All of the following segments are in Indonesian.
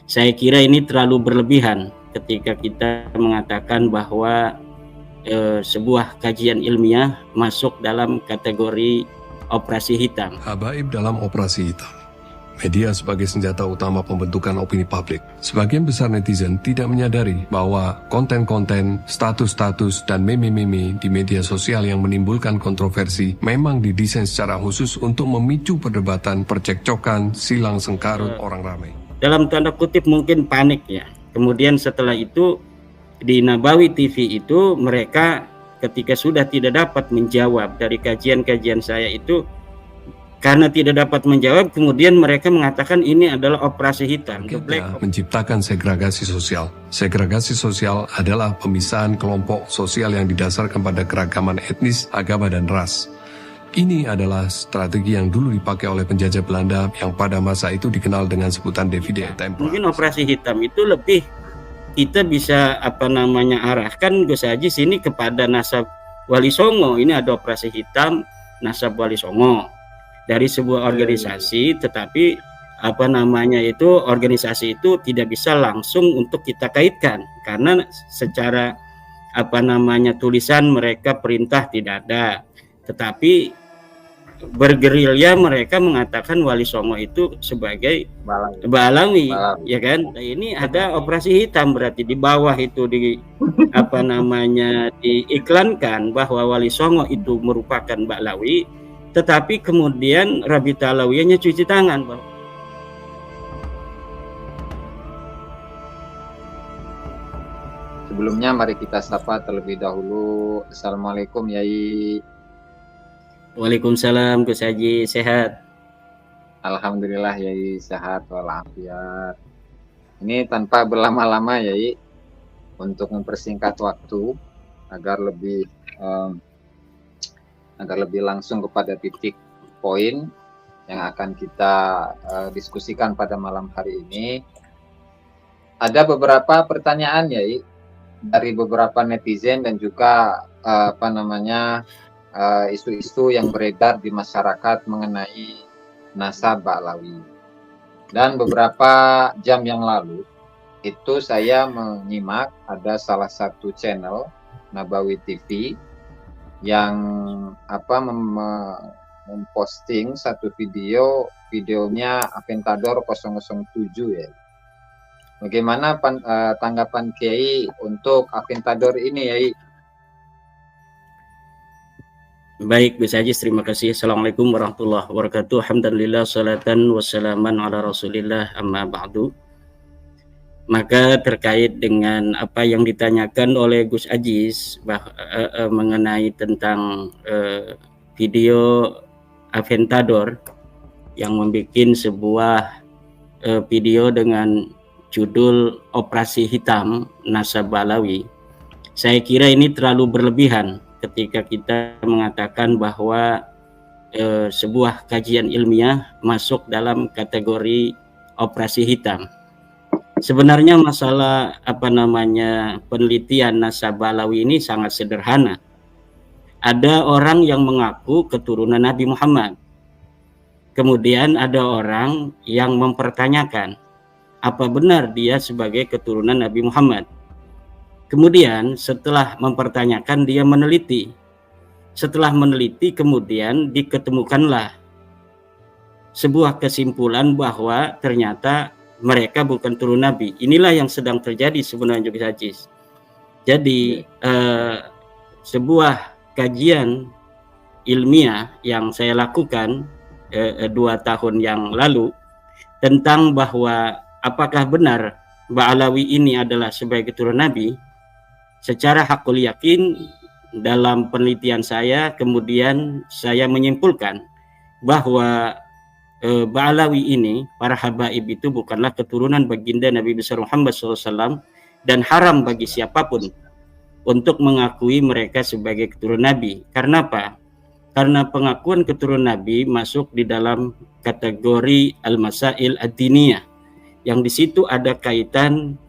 Saya kira ini terlalu berlebihan ketika kita mengatakan bahwa sebuah kajian ilmiah masuk dalam kategori operasi hitam. Habaib dalam operasi hitam. Media sebagai senjata utama pembentukan opini publik. Sebagian besar netizen tidak menyadari bahwa konten-konten, status-status, dan meme-meme di media sosial yang menimbulkan kontroversi memang didesain secara khusus untuk memicu perdebatan, percekcokan, silang sengkarut orang ramai. Dalam tanda kutip mungkin panik ya. Kemudian setelah itu di Nabawi TV itu mereka ketika sudah tidak dapat menjawab dari kajian-kajian saya itu, karena tidak dapat menjawab, kemudian mereka mengatakan ini adalah operasi hitam. Menciptakan segregasi sosial. Segregasi sosial adalah pemisahan kelompok sosial yang didasarkan pada keragaman etnis, agama, dan ras. Ini adalah strategi yang dulu dipakai oleh penjajah Belanda yang pada masa itu dikenal dengan sebutan divide et impera. Mungkin operasi hitam itu lebih kita bisa arahkan Gus Haji sini kepada nasab Wali Songo. Ini ada operasi hitam nasab Wali Songo dari sebuah organisasi, tetapi organisasi itu tidak bisa langsung untuk kita kaitkan karena secara tulisan mereka perintah tidak ada, tetapi bergerilya mereka mengatakan Wali Songo itu sebagai Balawi, ya kan? Nah, ini ada operasi hitam, berarti di bawah itu diiklankan bahwa Wali Songo itu merupakan Balawi, tetapi kemudian Rabita Alawiyahnya cuci tangan, Bang. Sebelumnya mari kita sapa terlebih dahulu. Assalamualaikum Yai. Waalaikumsalam Gus Haji, sehat? Alhamdulillah Yai, sehat walafiat. Ini tanpa berlama-lama Yai, untuk mempersingkat waktu agar lebih langsung kepada titik poin yang akan kita diskusikan pada malam hari ini. Ada beberapa pertanyaan Yai dari beberapa netizen dan juga isu-isu yang beredar di masyarakat mengenai nasab Ba'lawi. Dan beberapa jam yang lalu itu saya menyimak ada salah satu channel Nabawi TV yang memposting satu videonya Aventador 007 ya. Bagaimana tanggapan Kiai untuk Aventador ini Yai? Baik Gus Haji, terima kasih. Assalamualaikum warahmatullahi wabarakatuh. Alhamdulillah, salatan wassalaman ala rasulillah, amma ba'du. Maka terkait dengan apa yang ditanyakan oleh Gus Aziz mengenai tentang video Aventador yang membuat sebuah video dengan judul Operasi Hitam Nasab Balawi, saya kira ini terlalu berlebihan ketika kita mengatakan bahwa sebuah kajian ilmiah masuk dalam kategori operasi hitam. Sebenarnya masalah penelitian nasab Balawi ini sangat sederhana. Ada orang yang mengaku keturunan Nabi Muhammad. Kemudian ada orang yang mempertanyakan apa benar dia sebagai keturunan Nabi Muhammad. Kemudian setelah mempertanyakan dia meneliti. Setelah meneliti kemudian diketemukanlah sebuah kesimpulan bahwa ternyata mereka bukan turun Nabi. Inilah yang sedang terjadi sebenarnya Gus Haji. Jadi sebuah kajian ilmiah yang saya lakukan 2 tahun yang lalu tentang bahwa apakah benar Ba'lawi ini adalah sebagai keturunan Nabi, secara hakul yakin dalam penelitian saya kemudian saya menyimpulkan bahwa Ba'lawi ini, para habaib itu bukanlah keturunan baginda Nabi besar Muhammad SAW, dan haram bagi siapapun untuk mengakui mereka sebagai keturunan Nabi. Karena apa? Karena pengakuan keturunan Nabi masuk di dalam kategori al-masail ad-diniyah, yang di situ ada kaitan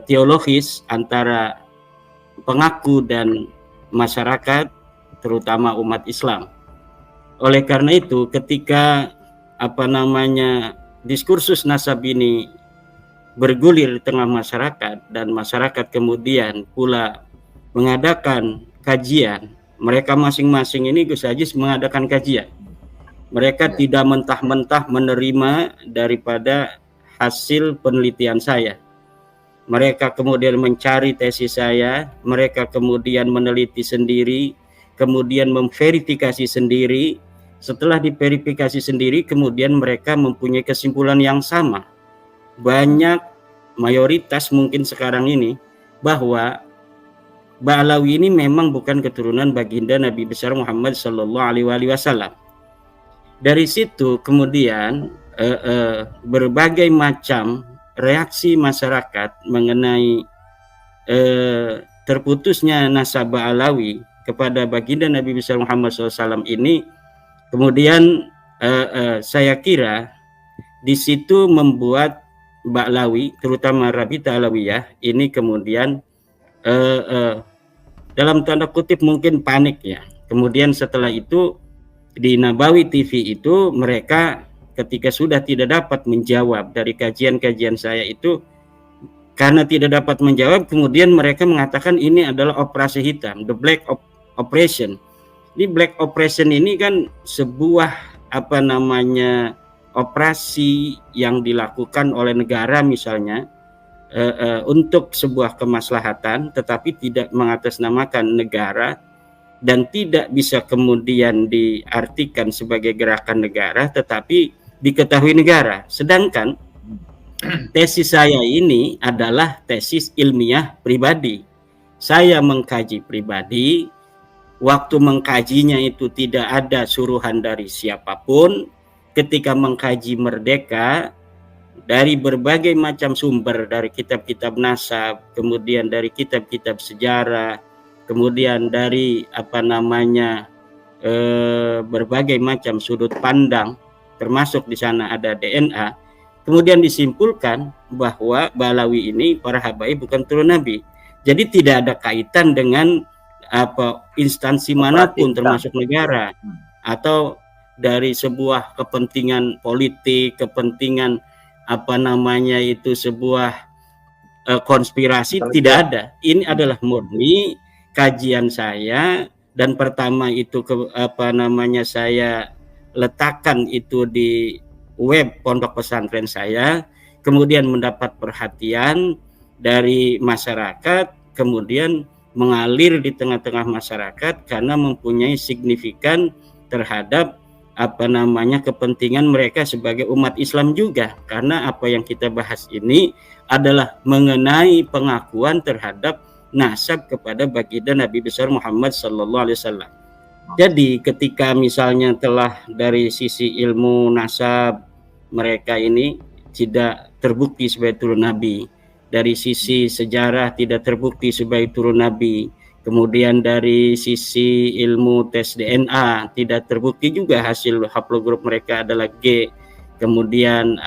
teologis antara pengaku dan masyarakat, terutama umat Islam. Oleh karena itu, ketika diskursus nasab ini bergulir di tengah masyarakat dan masyarakat kemudian pula mengadakan kajian, mereka masing-masing ini Gus Haji mengadakan kajian. Mereka tidak mentah-mentah menerima daripada hasil penelitian saya. Mereka kemudian mencari tesis saya, mereka kemudian meneliti sendiri, kemudian memverifikasi sendiri. Setelah diverifikasi sendiri, kemudian mereka mempunyai kesimpulan yang sama. Banyak, mayoritas mungkin sekarang ini, bahwa Ba'alawi ini memang bukan keturunan baginda Nabi besar Muhammad Sallallahu Alaihi Wasallam. Dari situ kemudian berbagai macam reaksi masyarakat mengenai terputusnya nasab Ba'alawi kepada baginda Nabi besar Muhammad SAW ini, kemudian saya kira di situ membuat Ba'alawi, terutama Rabita Alawiyah ini kemudian dalam tanda kutip mungkin panik ya. Kemudian setelah itu di Nabawi TV itu mereka ketika sudah tidak dapat menjawab dari kajian-kajian saya itu, karena tidak dapat menjawab, kemudian mereka mengatakan ini adalah operasi hitam, the black operation. Di black operation ini kan sebuah operasi yang dilakukan oleh negara misalnya untuk sebuah kemaslahatan, tetapi tidak mengatasnamakan negara dan tidak bisa kemudian diartikan sebagai gerakan negara, tetapi diketahui negara. Sedangkan tesis saya ini adalah tesis ilmiah pribadi. Saya mengkaji pribadi, waktu mengkajinya itu tidak ada suruhan dari siapapun. Ketika mengkaji merdeka, dari berbagai macam sumber, dari kitab-kitab nasab, kemudian dari kitab-kitab sejarah, kemudian dari berbagai macam sudut pandang, termasuk di sana ada DNA, kemudian disimpulkan bahwa Ba'alawi ini para habaib bukan turun Nabi. Jadi tidak ada kaitan dengan instansi manapun termasuk negara atau dari sebuah kepentingan politik, kepentingan sebuah konspirasi, tidak ada. Ini adalah murni kajian saya, dan pertama itu saya letakkan itu di web pondok pesantren saya, kemudian mendapat perhatian dari masyarakat, kemudian mengalir di tengah-tengah masyarakat karena mempunyai signifikan terhadap kepentingan mereka sebagai umat Islam juga, karena apa yang kita bahas ini adalah mengenai pengakuan terhadap nasab kepada baginda Nabi besar Muhammad Sallallahu Alaihi Wasallam. Jadi ketika misalnya telah dari sisi ilmu nasab mereka ini tidak terbukti sebagai turun Nabi, dari sisi sejarah tidak terbukti sebagai turun Nabi, kemudian dari sisi ilmu tes DNA tidak terbukti juga hasil haplogrup mereka adalah G, kemudian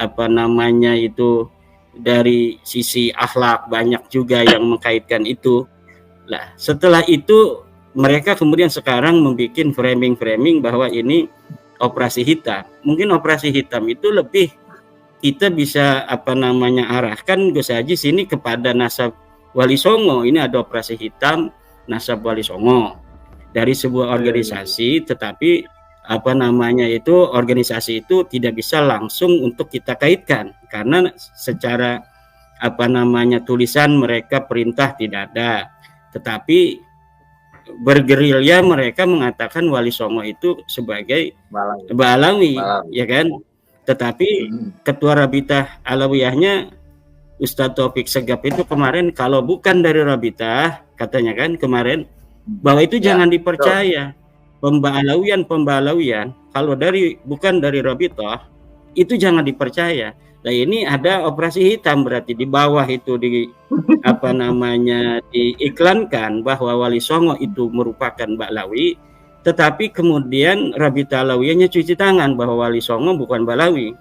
dari sisi akhlak banyak juga yang mengkaitkan itu. Nah, setelah itu mereka kemudian sekarang membuat framing bahwa ini operasi hitam. Mungkin operasi hitam itu lebih kita bisa arahkan Gus Haji sini kepada nasab Wali Songo. Ini ada operasi hitam nasab Wali Songo dari sebuah organisasi, tetapi organisasi itu tidak bisa langsung untuk kita kaitkan karena secara tulisan mereka perintah tidak ada, tetapi bergerilya mereka mengatakan Wali Songo itu sebagai Ba'alawi, ya kan? Tetapi ketua Rabitah Alawiyahnya Ustadz Taufik Segap itu kemarin, kalau bukan dari Rabitah, katanya kan kemarin, bahwa itu jangan dipercaya. Pemba'alawian kalau bukan dari Rabitah itu jangan dipercaya. Nah, ini ada operasi hitam, berarti di bawah itu diiklankan bahwa Wali Songo itu merupakan Ba'alawi, tetapi kemudian Rabitah Alawiyahnya cuci tangan bahwa Wali Songo bukan Ba'alawi.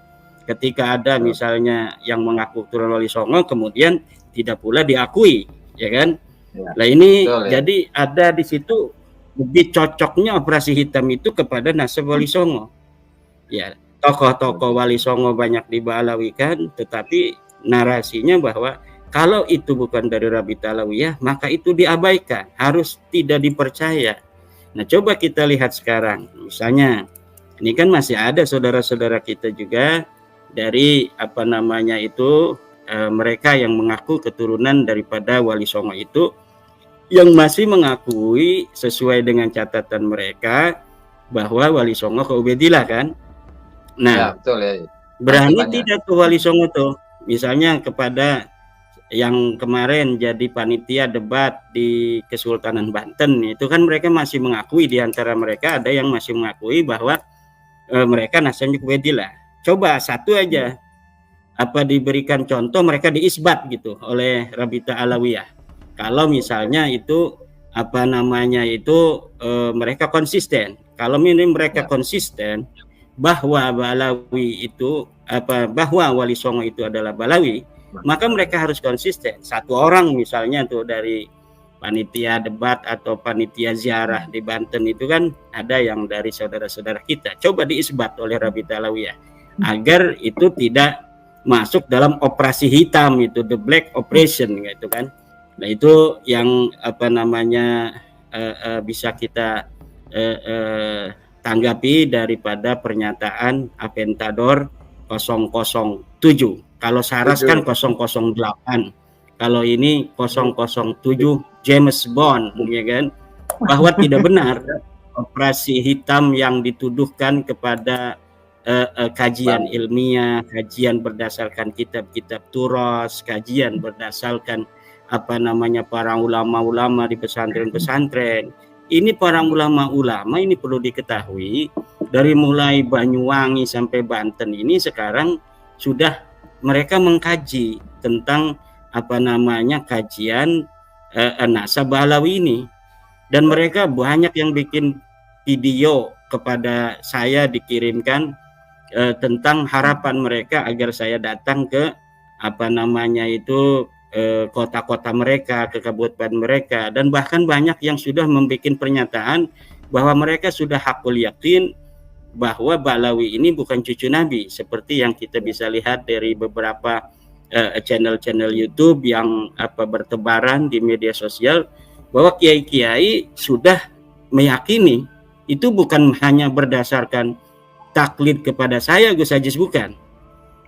Ketika ada misalnya yang mengaku turun Wali Songo, kemudian tidak pula diakui, ya kan? Nah ini jadi ada di situ lebih cocoknya operasi hitam itu kepada nasab Wali Songo. Ya, tokoh-tokoh Wali Songo banyak dibalawikan, tetapi narasinya bahwa kalau itu bukan dari Rabita Alawiyah, maka itu diabaikan, harus tidak dipercaya. Nah, coba kita lihat sekarang, misalnya ini kan masih ada saudara-saudara kita juga dari mereka yang mengaku keturunan daripada Wali Songo itu, yang masih mengakui sesuai dengan catatan mereka bahwa Wali Songo ke Ubedillah kan. Nah, Ya, betul ya. berani Banyak. tidak tuh Wali Songo tuh, misalnya kepada yang kemarin jadi panitia debat di Kesultanan Banten, itu kan mereka masih mengakui, di antara mereka ada yang masih mengakui bahwa mereka Nasabanjuk Ubedillah. Coba satu aja diberikan contoh mereka diisbat gitu oleh Rabita Alawiyah. Kalau misalnya itu mereka konsisten. Kalau ini mereka konsisten bahwa Balawi itu bahwa Wali Songo itu adalah Balawi, maka mereka harus konsisten. Satu orang misalnya tuh dari panitia debat atau panitia ziarah di Banten itu kan ada yang dari saudara-saudara kita. Coba diisbat oleh Rabita Alawiyah agar itu tidak masuk dalam operasi hitam itu, the black operation gitu kan. Nah, itu yang bisa kita tanggapi daripada pernyataan Aventador 007. Kalau Saras kan 008. Kalau ini 007 James Bond, ya kan? Bahwa tidak benar operasi hitam yang dituduhkan kepada kajian ilmiah, kajian berdasarkan kitab-kitab turos, kajian berdasarkan para ulama-ulama di pesantren-pesantren. Ini para ulama-ulama ini perlu diketahui, dari mulai Banyuwangi sampai Banten ini sekarang sudah mereka mengkaji tentang kajian nasab Balawi ini, dan mereka banyak yang bikin video kepada saya, dikirimkan tentang harapan mereka agar saya datang ke kota-kota mereka, ke kabupaten mereka, dan bahkan banyak yang sudah membuat pernyataan bahwa mereka sudah hakul yakin bahwa Balawi ini bukan cucu Nabi, seperti yang kita bisa lihat dari beberapa channel-channel YouTube yang bertebaran di media sosial, bahwa kiai-kiai sudah meyakini itu bukan hanya berdasarkan taklid kepada saya Gus Ajis, bukan,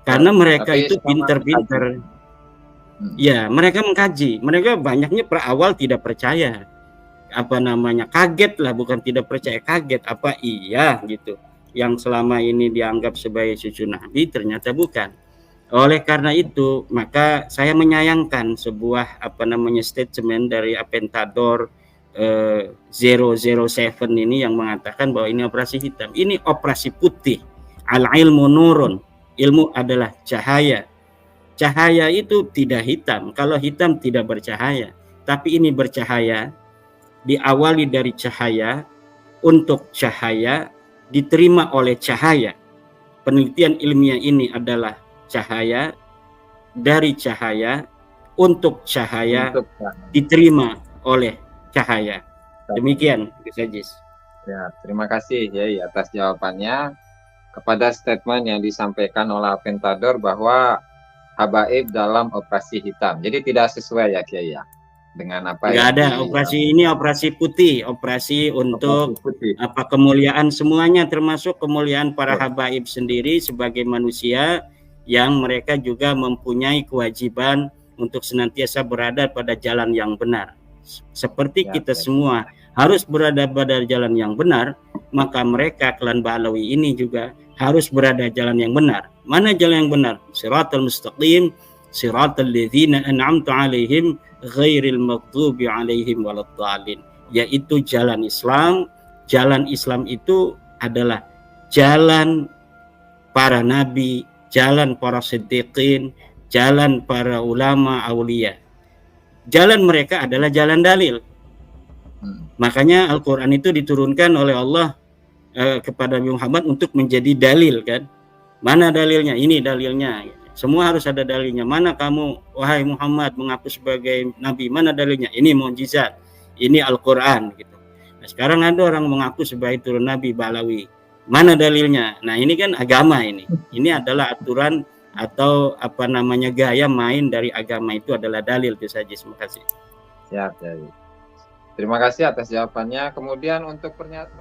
karena mereka itu pinter-pinter. Ya, mereka mengkaji. Mereka banyaknya awal tidak percaya, kaget lah, bukan tidak percaya, kaget, iya gitu, yang selama ini dianggap sebagai cucu Nabi ternyata bukan. Oleh karena itu, maka saya menyayangkan sebuah statement dari Aventador 007 ini yang mengatakan bahwa ini operasi hitam. Ini operasi putih. Al ilmu nurun. Ilmu adalah cahaya. Cahaya itu tidak hitam. Kalau hitam tidak bercahaya. Tapi ini bercahaya, diawali dari cahaya, untuk cahaya, diterima oleh cahaya. Penelitian ilmiah ini adalah cahaya, dari cahaya, untuk cahaya, diterima oleh cahaya. Demikian, Gus Ajis. Ya, terima kasih Yai atas jawabannya kepada statement yang disampaikan oleh Aventador bahwa habaib dalam operasi hitam. Jadi tidak sesuai ya Kiai ya dengan apa yang ada operasi ini, operasi putih, operasi untuk kemuliaan semuanya, termasuk kemuliaan para habaib sendiri sebagai manusia yang mereka juga mempunyai kewajiban untuk senantiasa berada pada jalan yang benar. Seperti kita semua harus berada pada jalan yang benar, maka mereka klan Balawi ini juga harus berada jalan yang benar. Mana jalan yang benar? Siratal mustaqim, siratal ladzina an'amta 'alaihim ghairil maghdubi 'alaihim waladdallin. Yaitu jalan Islam. Jalan Islam itu adalah jalan para nabi, jalan para siddiqin, jalan para ulama aulia. Jalan mereka adalah jalan dalil. Makanya Al-Quran itu diturunkan oleh Allah kepada Nabi Muhammad untuk menjadi dalil kan. Mana dalilnya? Ini dalilnya. Semua harus ada dalilnya. Mana kamu wahai Muhammad mengaku sebagai nabi? Mana dalilnya? Ini mukjizat. Ini Al-Quran gitu. Nah, sekarang ada orang mengaku sebagai turun nabi Balawi. Mana dalilnya? Nah, ini kan agama ini. Ini adalah aturan atau apa namanya gaya main dari agama itu adalah dalil itu saja. Terima kasih. Siap, Kiai. Terima kasih atas jawabannya. Kemudian untuk pernyataan